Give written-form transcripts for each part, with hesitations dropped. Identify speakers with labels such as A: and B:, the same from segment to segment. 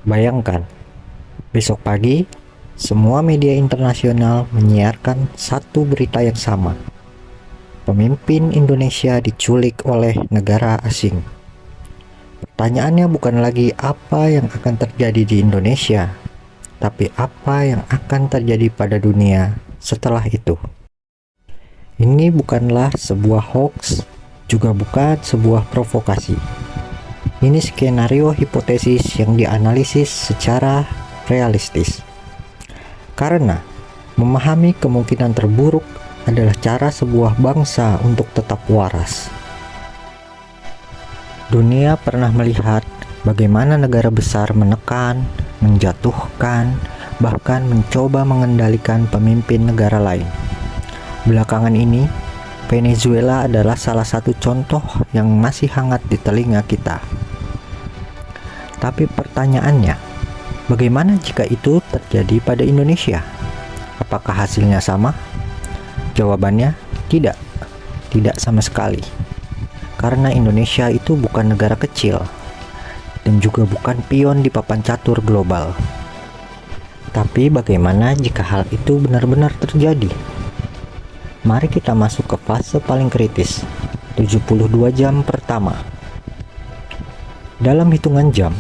A: Bayangkan, besok pagi semua media internasional menyiarkan satu berita yang sama. Pemimpin Indonesia diculik oleh negara asing. Pertanyaannya bukan lagi apa yang akan terjadi di Indonesia, tapi apa yang akan terjadi pada dunia setelah itu. Ini bukanlah sebuah hoax, juga bukan sebuah provokasi. Ini skenario hipotesis yang dianalisis secara realistis. Karena memahami kemungkinan terburuk adalah cara sebuah bangsa untuk tetap waras. Dunia pernah melihat bagaimana negara besar menekan, menjatuhkan, bahkan mencoba mengendalikan pemimpin negara lain. Belakangan ini, Venezuela adalah salah satu contoh yang masih hangat di telinga kita. Tapi pertanyaannya, bagaimana jika itu terjadi pada Indonesia? Apakah hasilnya sama? Jawabannya, tidak sama sekali. Karena Indonesia itu bukan negara kecil, dan juga bukan pion di papan catur global. Tapi bagaimana jika hal itu benar-benar terjadi? Mari kita masuk ke fase paling kritis, 72 jam pertama. Dalam hitungan jam,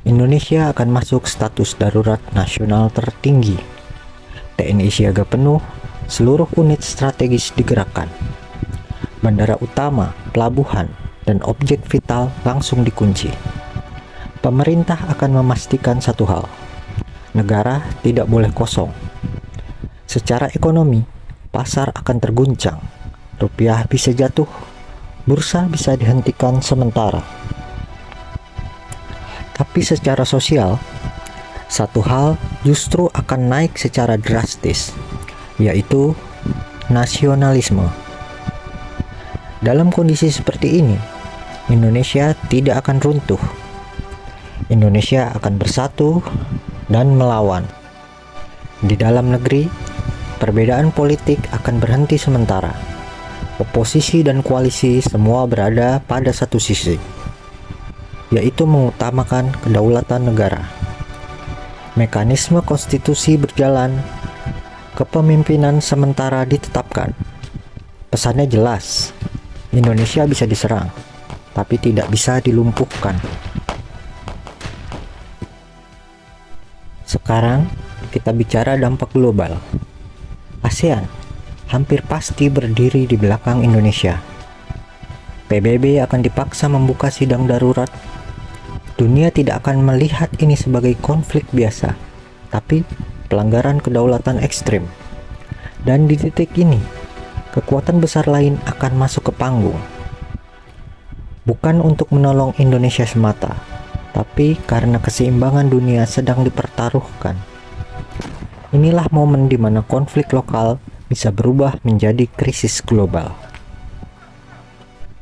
A: Indonesia akan masuk status darurat nasional tertinggi. TNI siaga penuh, seluruh unit strategis digerakkan. Bandara utama, pelabuhan, dan objek vital langsung dikunci. Pemerintah akan memastikan satu hal, negara tidak boleh kosong. Secara ekonomi, pasar akan terguncang, rupiah bisa jatuh, bursa bisa dihentikan sementara. Tapi secara sosial, satu hal justru akan naik secara drastis, yaitu nasionalisme. Dalam kondisi seperti ini, Indonesia tidak akan runtuh. Indonesia akan bersatu dan melawan. Di dalam negeri, perbedaan politik akan berhenti sementara. Oposisi dan koalisi semua berada pada satu sisi, yaitu mengutamakan kedaulatan negara. Mekanisme konstitusi berjalan, kepemimpinan sementara ditetapkan. Pesannya jelas, Indonesia bisa diserang, tapi tidak bisa dilumpuhkan. Sekarang kita bicara dampak global. ASEAN hampir pasti berdiri di belakang Indonesia. PBB akan dipaksa membuka sidang darurat. Dunia tidak akan melihat ini sebagai konflik biasa, tapi pelanggaran kedaulatan ekstrim. Dan di titik ini, kekuatan besar lain akan masuk ke panggung. Bukan untuk menolong Indonesia semata, tapi karena keseimbangan dunia sedang dipertaruhkan. Inilah momen di mana konflik lokal bisa berubah menjadi krisis global.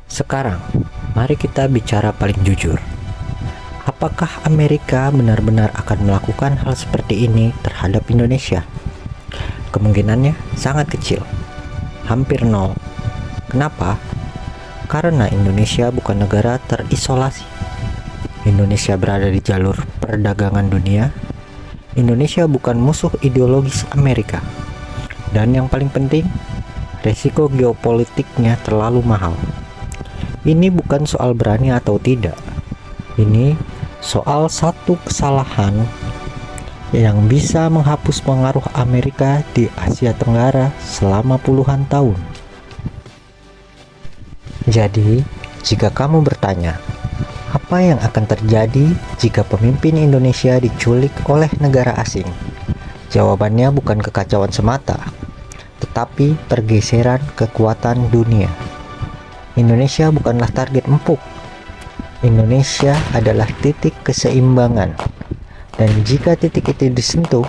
A: Sekarang, mari kita bicara paling jujur. Apakah Amerika benar-benar akan melakukan hal seperti ini terhadap Indonesia? Kemungkinannya sangat kecil, hampir nol. Kenapa? Karena Indonesia bukan negara terisolasi. Indonesia berada di jalur perdagangan dunia. Indonesia bukan musuh ideologis Amerika. Dan yang paling penting, resiko geopolitiknya terlalu mahal. Ini bukan soal berani atau tidak. Ini soal satu kesalahan yang bisa menghapus pengaruh Amerika di Asia Tenggara selama puluhan tahun. Jadi, jika kamu bertanya, apa yang akan terjadi jika pemimpin Indonesia diculik oleh negara asing? Jawabannya bukan kekacauan semata, tetapi pergeseran kekuatan dunia. Indonesia bukanlah target empuk. Indonesia adalah titik keseimbangan. Dan jika titik itu disentuh,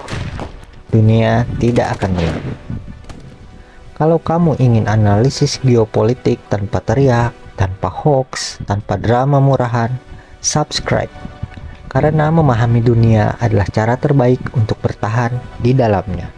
A: dunia tidak akan diam. Kalau kamu ingin analisis geopolitik tanpa teriak, tanpa hoax, tanpa drama murahan, subscribe. Karena memahami dunia adalah cara terbaik untuk bertahan di dalamnya.